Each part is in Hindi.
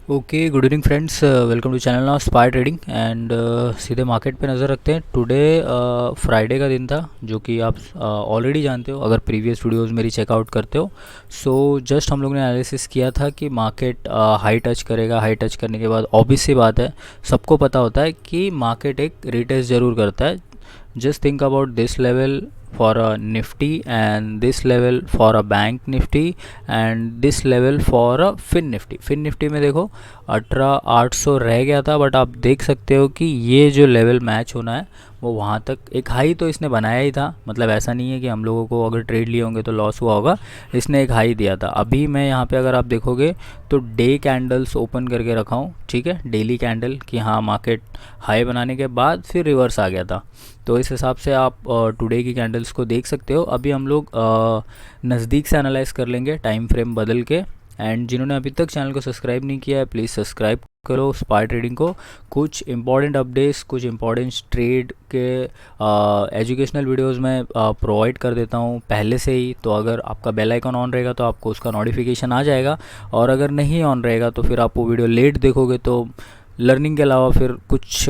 Okay, good evening friends, welcome to channel now spy trading and सीधे मार्केट पे नज़र रखते हैं। टुडे फ्राइडे का दिन था, जो कि आप ऑलरेडी जानते हो अगर प्रीवियस वीडियोस मेरी चेकआउट करते हो। सो जस्ट हम लोग ने एनालिसिस किया था कि मार्केट हाई टच करेगा। हाई टच करने के बाद ऑब्वियस सी बात है, सबको पता होता है कि मार्केट एक रीटेस्ट ज़रूर करता है। just think about this level for a nifty and this level for a bank nifty and this level for a fin nifty में देखो 18,800 रह गया था, बट आप देख सकते हो कि ये जो लेवल मैच होना है वो वहाँ तक एक हाई तो इसने बनाया ही था। मतलब ऐसा नहीं है कि हम लोगों को अगर ट्रेड लिए होंगे तो लॉस हुआ होगा, इसने एक हाई दिया था। अभी मैं यहाँ पे अगर आप देखोगे तो डे कैंडल्स ओपन करके रखा हूँ, ठीक है, डेली कैंडल कि हाँ मार्केट हाई बनाने के बाद फिर रिवर्स आ गया था। तो इस हिसाब से आप टुडे की कैंडल्स को देख सकते हो। अभी हम लोग नज़दीक से एनालाइज कर लेंगे टाइम फ्रेम बदल के। एंड जिन्होंने अभी तक चैनल को सब्सक्राइब नहीं किया है, प्लीज़ सब्सक्राइब करो स्पाई ट्रेडिंग को। कुछ इंपॉर्टेंट अपडेट्स, कुछ इंपॉर्टेंट ट्रेड के एजुकेशनल वीडियोस मैं प्रोवाइड कर देता हूँ पहले से ही। तो अगर आपका बेल आइकन ऑन रहेगा तो आपको उसका नोटिफिकेशन आ जाएगा, और अगर नहीं ऑन रहेगा तो फिर आप वो वीडियो लेट देखोगे तो लर्निंग के अलावा फिर कुछ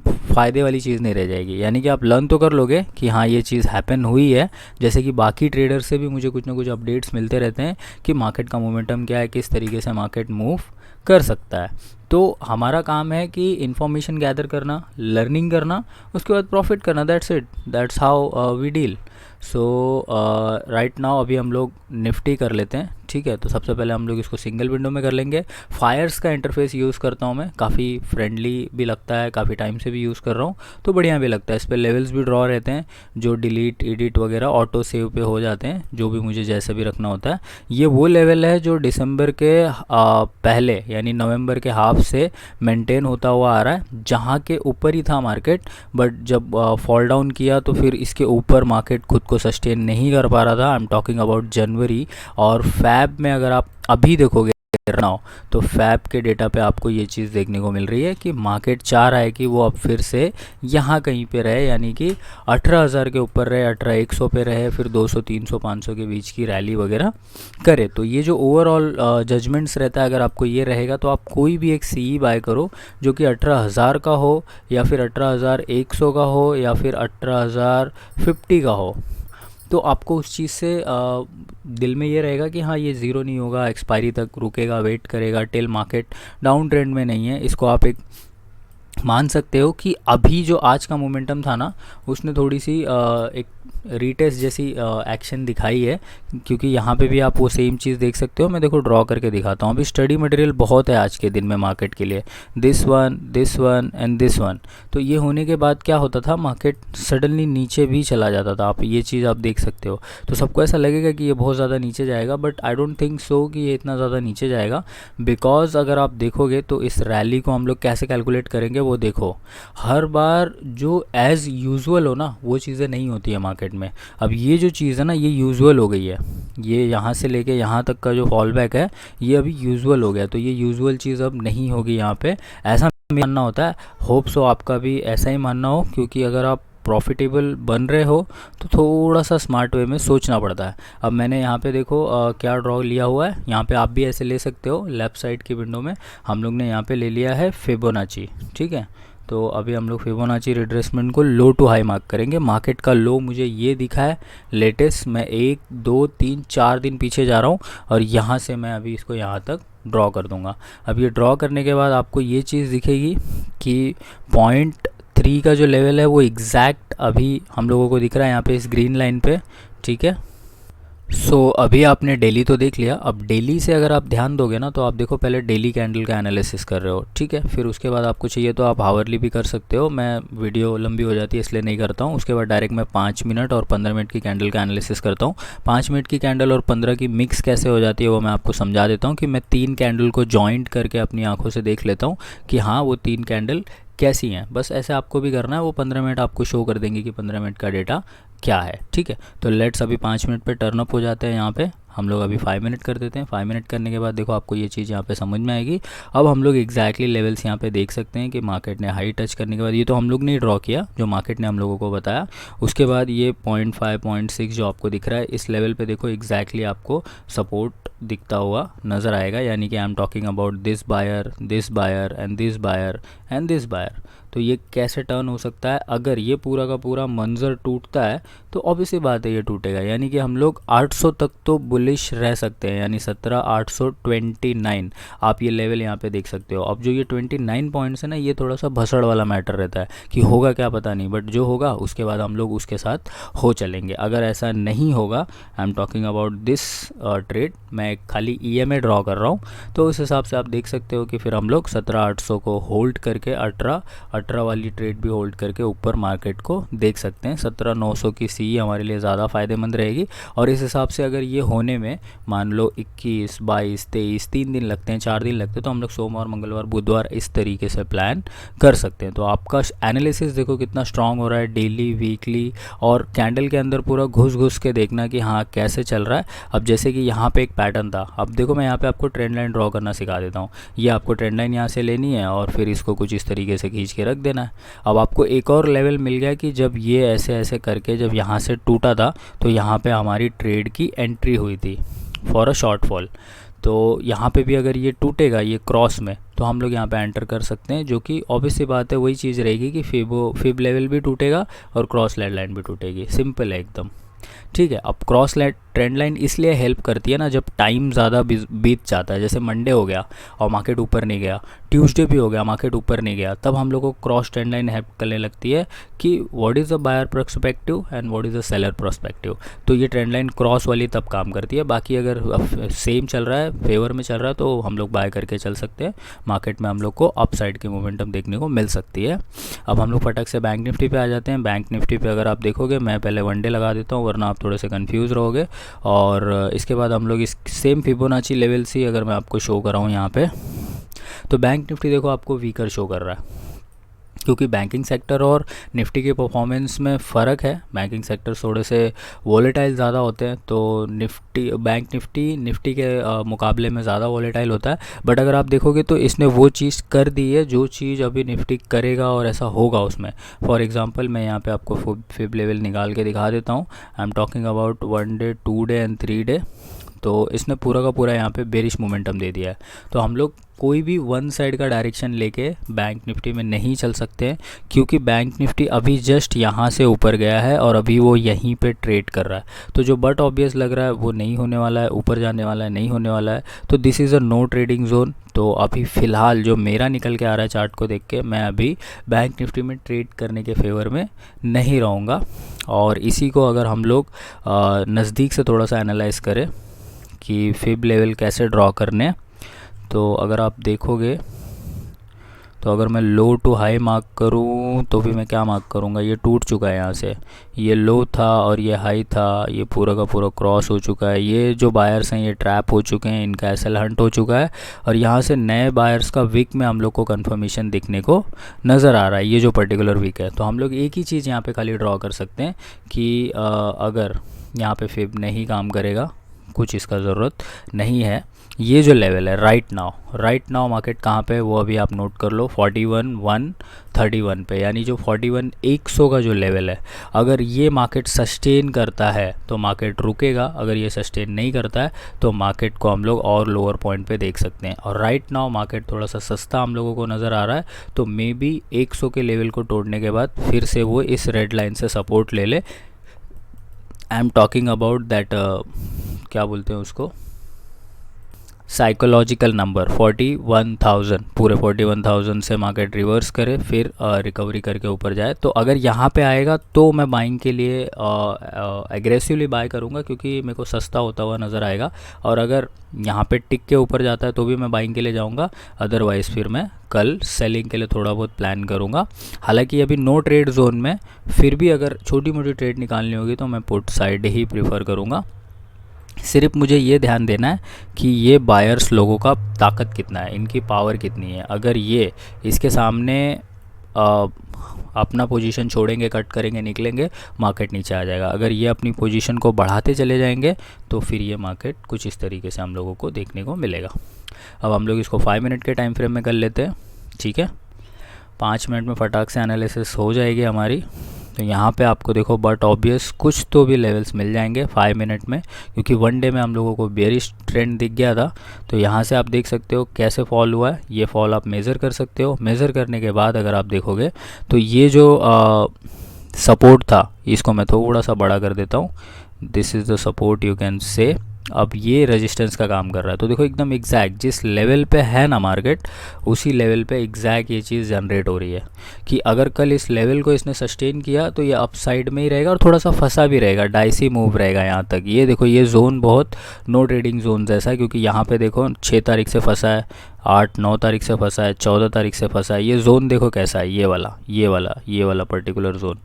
फ़ायदे वाली चीज़ नहीं रह जाएगी। यानी कि आप लर्न तो कर लोगे कि हाँ ये चीज़ हैपन हुई है, जैसे कि बाकी ट्रेडर से भी मुझे कुछ ना कुछ अपडेट्स मिलते रहते हैं कि मार्केट का मोमेंटम क्या है, किस तरीके से मार्केट मूव कर सकता है। तो हमारा काम है कि इन्फॉर्मेशन गैदर करना, लर्निंग करना, उसके बाद प्रॉफिट करना। That's it, that's how we deal. So right now अभी हम लोग निफ्टी कर लेते हैं, ठीक है। तो सबसे पहले हम लोग इसको सिंगल विंडो में कर लेंगे। फायर्स का इंटरफेस यूज़ करता हूँ मैं, काफ़ी फ्रेंडली भी लगता है, काफ़ी टाइम से भी यूज़ कर रहा हूँ तो बढ़िया भी लगता है। इस पर लेवल्स भी ड्रॉ रहते हैं, जो डिलीट एडिट वगैरह ऑटो सेव पे हो जाते हैं, जो भी मुझे जैसे भी रखना होता है। ये वो लेवल है जो दिसंबर के पहले यानी नवंबर के हाफ से मेंटेन होता हुआ आ रहा है, जहाँ के ऊपर ही था मार्केट। बट जब फॉल डाउन किया तो फिर इसके ऊपर मार्केट खुद को सस्टेन नहीं कर पा रहा था। आई एम टॉकिंग अबाउट जनवरी। और फैब में अगर आप अभी देखोगे नाउ, तो फैब के डेटा पे आपको ये चीज़ देखने को मिल रही है कि मार्केट चाह रहा है कि वो अब फिर से यहाँ कहीं पे रहे, यानी कि 18,000 के ऊपर रहे, 18,100 पे रहे, फिर 200 300 500 के बीच की रैली वगैरह करे। तो ये जो ओवरऑल जजमेंट्स रहता है, अगर आपको ये रहेगा तो आप कोई भी एक सी बाय करो जो कि 18,000 का हो, या फिर 18,100 का हो, या फिर 18,050 का हो। तो आपको उस चीज़ से दिल में ये रहेगा कि हाँ ये ज़ीरो नहीं होगा, एक्सपायरी तक रुकेगा, वेट करेगा टिल मार्केट डाउन ट्रेंड में नहीं है। इसको आप एक मान सकते हो कि अभी जो आज का मोमेंटम था ना, उसने थोड़ी सी एक रीटेस्ट जैसी एक्शन दिखाई है, क्योंकि यहाँ पे भी आप वो सेम चीज़ देख सकते हो। मैं देखो ड्रॉ करके दिखाता हूँ। अभी स्टडी मटेरियल बहुत है आज के दिन में मार्केट के लिए, this one and this one. तो ये होने के बाद क्या होता था, मार्केट सडनली नीचे भी चला जाता था। आप ये चीज़ आप देख सकते हो। तो सबको ऐसा लगेगा कि ये बहुत ज़्यादा नीचे जाएगा, but I don't think so कि ये इतना ज़्यादा नीचे जाएगा। बिकॉज अगर आप देखोगे तो इस रैली को हम लोग कैसे कैलकुलेट करेंगे वो देखो। हर बार जो एज़ यूजुअल हो ना, वो चीज़ें नहीं होती है मार्केट में। अब ये जो चीज़ है ना, ये यूजुअल हो गई है। ये यहाँ से लेके यहाँ तक का जो फॉल बैक है, ये अभी यूजुअल हो गया। तो ये यूजुअल चीज़ अब नहीं होगी यहाँ पे, ऐसा मानना होता है। होप सो आपका भी ऐसा ही मानना हो, क्योंकि अगर आप प्रॉफिटेबल बन रहे हो तो थोड़ा सा स्मार्ट वे में सोचना पड़ता है। अब मैंने यहाँ पे देखो क्या ड्रॉ लिया हुआ है। यहाँ पे आप भी ऐसे ले सकते हो। लेफ़्ट साइड की विंडो में हम लोग ने यहाँ पे ले लिया है फिबोनाची, ठीक है। तो अभी हम लोग फिबोनाची रिट्रेसमेंट को लो टू हाई मार्क करेंगे। मार्केट का लो मुझे ये दिखा है लेटेस्ट। मैं 1 2 3 4 दिन पीछे जा रहा हूँ, और यहाँ से मैं अभी इसको यहाँ तक ड्रॉ कर दूँगा। अब ये ड्रॉ करने के बाद आपको ये चीज़ दिखेगी कि 0.3 का जो लेवल है वो एग्जैक्ट अभी हम लोगों को दिख रहा है यहाँ पे इस ग्रीन लाइन पे, ठीक है। सो अभी आपने डेली तो देख लिया। अब डेली से अगर आप ध्यान दोगे ना, तो आप देखो पहले डेली कैंडल का एनालिसिस कर रहे हो, ठीक है। फिर उसके बाद आपको चाहिए तो आप हावरली भी कर सकते हो। मैं वीडियो लंबी हो जाती है इसलिए नहीं करता हूँ। उसके बाद डायरेक्ट मैं 5 मिनट और 15 मिनट की कैंडल का एनालिसिस करता हूँ। 5 मिनट की कैंडल और 15 की मिक्स कैसे हो जाती है वो मैं आपको समझा देता हूँ, कि मैं 3 कैंडल को जॉइंट करके अपनी आँखों से देख लेता हूँ कि हाँ वो 3 कैंडल कैसी हैं। बस ऐसे आपको भी करना है। वो 15 मिनट आपको शो कर देंगे कि 15 मिनट का डेटा क्या है, ठीक है। तो लेट्स अभी 5 मिनट पे टर्न अप हो जाते हैं यहाँ पे। हम लोग अभी 5 मिनट कर देते हैं। 5 मिनट करने के बाद देखो आपको ये चीज़ यहाँ पे समझ में आएगी। अब हम लोग एग्जैक्टली लेवल्स यहाँ पे देख सकते हैं कि मार्केट ने हाई टच करने के बाद, ये तो हम लोग ने ड्रॉ किया, जो मार्केट ने हम लोगों को बताया, उसके बाद ये 0.5 0.6 जो आपको दिख रहा है इस लेवल पे देखो एग्जैक्टली आपको सपोर्ट दिखता हुआ नज़र आएगा। यानी कि I am talking about this buyer and this buyer and this buyer. तो ये कैसे टर्न हो सकता है? अगर ये पूरा का पूरा मंजर टूटता है तो ऑब्वियसली बात है ये टूटेगा, यानी कि हम लोग 800 तक तो बुलिश रह सकते हैं, यानी 17,829 आप ये लेवल यहाँ पे देख सकते हो। अब जो ये 29 पॉइंट्स है ना, ये थोड़ा सा भसड़ वाला मैटर रहता है कि होगा क्या पता नहीं, बट जो होगा उसके बाद हम लोग उसके साथ हो चलेंगे। अगर ऐसा नहीं होगा, आई am talking about this trade, मैं खाली EMA ड्रॉ कर रहा हूँ, तो उस हिसाब से आप देख सकते हो कि फिर हम लोग 17,800 को होल्ड करके 18 वाली ट्रेड भी होल्ड करके ऊपर मार्केट को देख सकते हैं। 17,900 की सी हमारे लिए ज़्यादा फ़ायदेमंद रहेगी। और इस हिसाब से अगर ये होने में मान लो 21, 22, 23 3 दिन लगते हैं, 4 दिन लगते हैं, तो हम लोग सोमवार, मंगलवार, बुधवार इस तरीके से प्लान कर सकते हैं। तो आपका एनालिसिस देखो कितना स्ट्रांग हो रहा है, डेली, वीकली और कैंडल के अंदर पूरा घुस के देखना कि हाँ कैसे चल रहा है। अब जैसे कि यहाँ पे एक पैटर्न था, अब देखो मैं यहाँ पे आपको ट्रेंड लाइन ड्रॉ करना सिखा देता हूँ। ये आपको ट्रेंड लाइन यहाँ से लेनी है और फिर इसको कुछ इस तरीके से खींच के रख देना है। अब आपको एक और लेवल मिल गया कि जब ये ऐसे ऐसे करके जब यहाँ से टूटा था तो यहाँ पे हमारी ट्रेड की एंट्री हुई थी फॉर अ शॉर्ट फॉल। तो यहाँ पे भी अगर ये टूटेगा ये क्रॉस में, तो हम लोग यहाँ पे एंटर कर सकते हैं, जो कि ऑब्वियसली बात है वही चीज़ रहेगी कि फिब लेवल भी टूटेगा और क्रॉस लाइन भी टूटेगी। सिंपल है एकदम, ठीक है। अब क्रॉस ट्रेंड लाइन इसलिए हेल्प करती है ना, जब टाइम ज़्यादा बीत जाता है, जैसे मंडे हो गया और मार्केट ऊपर नहीं गया, ट्यूसडे भी हो गया मार्केट ऊपर नहीं गया, तब हम लोग को क्रॉस ट्रेंड लाइन हेल्प करने लगती है कि what is the buyer perspective and what is the seller perspective. तो ये ट्रेंड लाइन क्रॉस वाली तब काम करती है। बाकी अगर सेम चल रहा है, फेवर में चल रहा है, तो हम लोग बाय करके चल सकते हैं। मार्केट में हम लोग को अप साइड की मोमेंटम देखने को मिल सकती है। अब हम लोग फटक से बैंक निफ्टी पे आ जाते हैं। बैंक निफ्टी पे अगर आप देखोगे, मैं पहले 1 डे लगा देता हूँ वरना आप थोड़े से कंफ्यूज रहोगे। और इसके बाद हम लोग इस सेम फिबोनाची लेवल से अगर मैं आपको शो कराऊँ यहाँ पे, तो बैंक निफ्टी देखो आपको वीकर शो कर रहा है, क्योंकि बैंकिंग सेक्टर और निफ्टी के परफॉर्मेंस में फ़र्क है। बैंकिंग सेक्टर थोड़े से वॉलेटाइल ज़्यादा होते हैं, तो बैंक निफ्टी के मुकाबले में ज़्यादा वॉलेटाइल होता है। बट अगर आप देखोगे तो इसने वो चीज़ कर दी है जो चीज़ अभी निफ्टी करेगा और ऐसा होगा उसमें। फॉर एग्जांपल मैं यहाँ पे आपको फिब लेवल निकाल के दिखा देता हूँ। आई am talking about 1 day, 2 day and 3 day. तो इसने पूरा का पूरा यहाँ पे बेरिश मोमेंटम दे दिया है। तो हम लोग कोई भी वन साइड का डायरेक्शन लेके बैंक निफ्टी में नहीं चल सकते हैं, क्योंकि बैंक निफ्टी अभी जस्ट यहाँ से ऊपर गया है और अभी वो यहीं पे ट्रेड कर रहा है। तो जो बट ऑब्वियस लग रहा है वो नहीं होने वाला है, ऊपर जाने वाला है, नहीं होने वाला है। तो this is a no trading zone. तो अभी फ़िलहाल जो मेरा निकल के आ रहा है चार्ट को देख के, मैं अभी बैंक निफ्टी में ट्रेड करने के फेवर में नहीं रहूँगा। और इसी को अगर हम लोग नज़दीक से थोड़ा सा एनालाइज करें कि फिब लेवल कैसे ड्रॉ करने, तो अगर आप देखोगे तो अगर मैं लो टू हाई मार्क करूं तो भी मैं क्या मार्क करूंगा, ये टूट चुका है यहाँ से, ये लो था और ये हाई था, ये पूरा का पूरा क्रॉस हो चुका है। ये जो बायर्स हैं ये ट्रैप हो चुके हैं, इनका एसएल हंट हो चुका है और यहाँ से नए बायर्स का वीक में हम लोग को कंफर्मेशन दिखने को नज़र आ रहा है, ये जो पर्टिकुलर वीक है। तो हम लोग एक ही चीज़ यहाँ पे खाली ड्रॉ कर सकते हैं कि अगर यहाँ पे फिब नहीं काम करेगा, कुछ इसका ज़रूरत नहीं है। ये जो लेवल है राइट नाउ मार्केट कहाँ पे है वो अभी आप नोट कर लो, 41,131 पे, यानी जो 41,100 का जो लेवल है, अगर ये मार्केट सस्टेन करता है तो मार्केट रुकेगा, अगर ये सस्टेन नहीं करता है तो मार्केट को हम लोग और लोअर पॉइंट पे देख सकते हैं। और राइट नाउ मार्केट थोड़ा सा सस्ता हम लोगों को नज़र आ रहा है, तो मे बी 100 के लेवल को तोड़ने के बाद फिर से वो इस रेड लाइन से सपोर्ट ले ले। आई एम टॉकिंग अबाउट दैट क्या बोलते हैं उसको, साइकोलॉजिकल नंबर 41,000, पूरे 41,000 से मार्केट रिवर्स करे फिर रिकवरी करके ऊपर जाए। तो अगर यहाँ पे आएगा तो मैं बाइंग के लिए एग्रेसिवली बाय करूँगा, क्योंकि मेरे को सस्ता होता हुआ नज़र आएगा। और अगर यहाँ पे टिक के ऊपर जाता है तो भी मैं बाइंग के लिए जाऊँगा, अदरवाइज़ फिर मैं कल सेलिंग के लिए थोड़ा बहुत प्लान करूँगा। हालांकि अभी नो ट्रेड जोन में, फिर भी अगर छोटी मोटी ट्रेड निकालनी होगी तो मैं पुट साइड ही प्रीफर करूँगा। सिर्फ मुझे ये ध्यान देना है कि ये बायर्स लोगों का ताकत कितना है, इनकी पावर कितनी है। अगर ये इसके सामने अपना पोजीशन छोड़ेंगे, कट करेंगे, निकलेंगे, मार्केट नीचे आ जाएगा। अगर ये अपनी पोजीशन को बढ़ाते चले जाएंगे तो फिर ये मार्केट कुछ इस तरीके से हम लोगों को देखने को मिलेगा। अब हम लोग इसको 5 मिनट के टाइम फ्रेम में कर लेते हैं, ठीक है। 5 मिनट में फटाक से एनालिसिस हो जाएगी हमारी। तो यहाँ पे आपको देखो बट ऑब्वियस कुछ तो भी लेवल्स मिल जाएंगे 5 मिनट में, क्योंकि वन डे में हम लोगों को बेरिश ट्रेंड दिख गया था। तो यहाँ से आप देख सकते हो कैसे फॉल हुआ है, ये फॉल आप मेज़र कर सकते हो। मेज़र करने के बाद अगर आप देखोगे तो ये जो सपोर्ट था, इसको मैं थोड़ा सा बड़ा कर देता हूँ। This is the support you can say. अब ये रेजिस्टेंस का काम कर रहा है। तो देखो एकदम एग्जैक्ट जिस लेवल पे है ना मार्केट, उसी लेवल पे एग्जैक्ट ये चीज़ जनरेट हो रही है कि अगर कल इस लेवल को इसने सस्टेन किया तो ये अपसाइड में ही रहेगा और थोड़ा सा फंसा भी रहेगा, डाइसी मूव रहेगा यहाँ तक। ये देखो ये जोन बहुत नो ट्रेडिंग जोन जैसा है, क्योंकि यहाँ पे देखो 6 तारीख से फंसा है, 8-9 तारीख से फंसा है, 14 तारीख से फंसा है। ये जोन देखो कैसा है, ये वाला पर्टिकुलर जोन,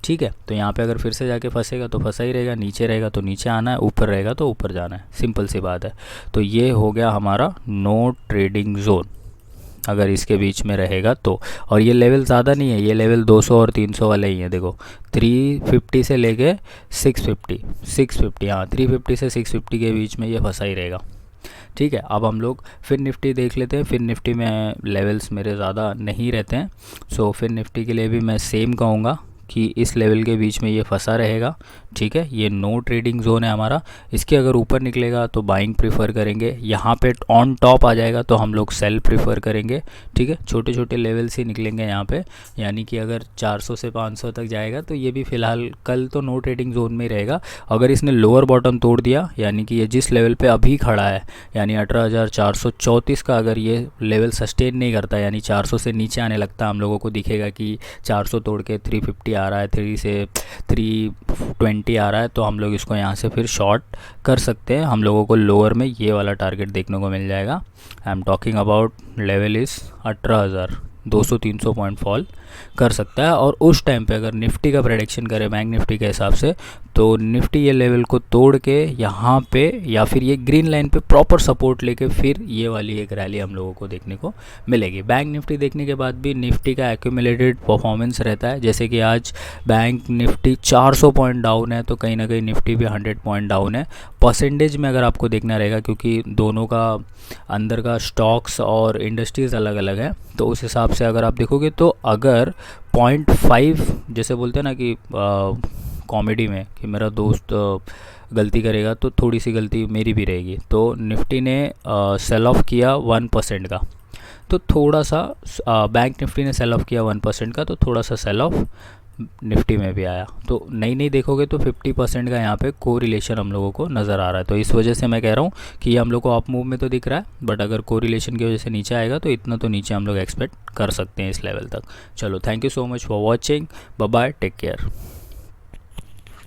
ठीक है। तो यहाँ पे अगर फिर से जाके फंसेगा तो फंसा ही रहेगा, नीचे रहेगा तो नीचे आना है, ऊपर रहेगा तो ऊपर जाना है, सिंपल सी बात है। तो ये हो गया हमारा नो ट्रेडिंग जोन अगर इसके बीच में रहेगा तो। और ये लेवल ज़्यादा नहीं है, ये लेवल 200 और 300 वाले ही हैं। देखो 350 से लेके 650, हाँ 350 से 650 के बीच में ये फंसा ही रहेगा, ठीक है। अब हम लोग फिर निफ्टी देख लेते हैं। फिर निफ्टी में लेवल्स मेरे ज़्यादा नहीं रहते हैं, सो फिर निफ्टी के लिए भी मैं सेम कहूँगा कि इस लेवल के बीच में ये फंसा रहेगा, ठीक है। ये नो ट्रेडिंग जोन है हमारा। इसके अगर ऊपर निकलेगा तो बाइंग प्रीफर करेंगे, यहाँ पे ऑन टॉप आ जाएगा तो हम लोग सेल प्रीफर करेंगे, ठीक है। छोटे छोटे लेवल से निकलेंगे यहाँ पे, यानी कि अगर 400 से 500 तक जाएगा तो ये भी फ़िलहाल कल तो नो ट्रेडिंग जोन में ही रहेगा। अगर इसने लोअर बॉटम तोड़ दिया, यानी कि ये जिस लेवल पे अभी खड़ा है, यानी 18,434 का अगर ये लेवल सस्टेन नहीं करता, यानी 400 से नीचे आने लगता, हम लोगों को दिखेगा कि 400 तोड़ के 350 आ रहा है, 3 से 320 आ रहा है, तो हम लोग इसको यहाँ से फिर शॉर्ट कर सकते हैं। हम लोगों को लोअर में ये वाला टारगेट देखने को मिल जाएगा। आई am talking about level is 18,200-300 point fall कर सकता है। और उस टाइम पे अगर निफ्टी का प्रेडिक्शन करें बैंक निफ्टी के हिसाब से, तो निफ्टी ये लेवल को तोड़ के यहाँ पे या फिर ये ग्रीन लाइन पे प्रॉपर सपोर्ट लेके फिर ये वाली एक रैली हम लोगों को देखने को मिलेगी। बैंक निफ्टी देखने के बाद भी निफ्टी का एक्यूमुलेटेड परफॉर्मेंस रहता है, जैसे कि आज बैंक निफ्टी 400 पॉइंट डाउन है, तो कहीं ना कहीं निफ्टी भी 100 पॉइंट डाउन है। परसेंटेज में अगर आपको देखना रहेगा, क्योंकि दोनों का अंदर का स्टॉक्स और इंडस्ट्रीज़ अलग अलग है, तो उस हिसाब से अगर आप देखोगे तो अगर 0.5 जैसे बोलते हैं ना कि कॉमेडी में कि मेरा दोस्त गलती करेगा तो थोड़ी सी गलती मेरी भी रहेगी, तो निफ्टी ने सेल ऑफ किया 1% का, तो थोड़ा सा बैंक निफ्टी ने सेल ऑफ किया 1% का, तो थोड़ा सा सेल ऑफ निफ्टी में भी आया। तो नहीं देखोगे तो 50% का यहाँ पे कोरिलेशन हम लोगों को नज़र आ रहा है। तो इस वजह से मैं कह रहा हूँ कि ये हम लोग को अप मूव में तो दिख रहा है, बट अगर कोरिलेशन की वजह से नीचे आएगा तो इतना तो नीचे हम लोग एक्सपेक्ट कर सकते हैं इस लेवल तक। चलो, thank you so much for watching, bye bye, take care.